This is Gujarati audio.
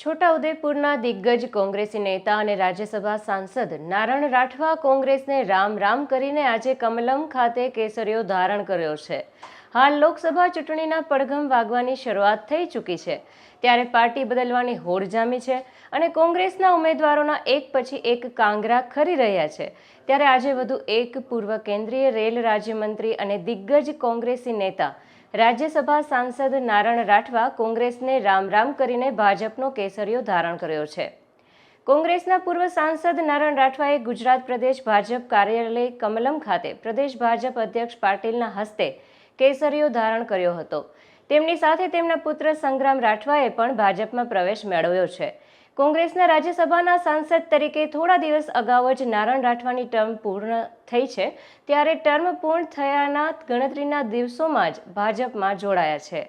છોટાઉદેપુરના દિગ્ગજ કોંગ્રેસી નેતા અને રાજ્યસભા સાંસદ નારણ રાઠવા કોંગ્રેસને રામ રામ કરીને આજે કમલમ ખાતે કેસરીઓ ધારણ કર્યો છે। હાલ લોકસભા ચૂંટણીના પડઘમ વાગવાની શરૂઆત થઈ ચૂકી છે, ત્યારે પાર્ટી બદલવાની હોડ જામી છે અને કોંગ્રેસના ઉમેદવારોના એક પછી એક કાંગરા ખરી રહ્યા છે। ત્યારે આજે વધુ એક પૂર્વ કેન્દ્રીય રેલ રાજ્યમંત્રી અને દિગ્ગજ કોંગ્રેસી નેતા રાજ્યસભા સાંસદ નારણ રાઠવા કોંગ્રેસને રામ રામ કરીને ભાજપનો કેસરીયો ધારણ કર્યો છે। કોંગ્રેસના પૂર્વ સાંસદ નારણ રાઠવાએ ગુજરાત પ્રદેશ ભાજપ કાર્યાલય કમલમ ખાતે પ્રદેશ ભાજપ અધ્યક્ષ પાટીલના હસ્તે કેસરીયો ધારણ કર્યો હતો। તેમની સાથે તેમના પુત્ર સંગ્રામ રાઠવાએ પણ ભાજપમાં પ્રવેશ મેળવ્યો છે। કોંગ્રેસના રાજ્યસભાના સાંસદ તરીકે થોડા દિવસ અગાઉ જ નારણ રાઠવાની ટર્મ પૂર્ણ થઈ છે, ત્યારે ટર્મ પૂર્ણ થયાના ગણતરીના દિવસોમાં જ ભાજપમાં જોડાયા છે।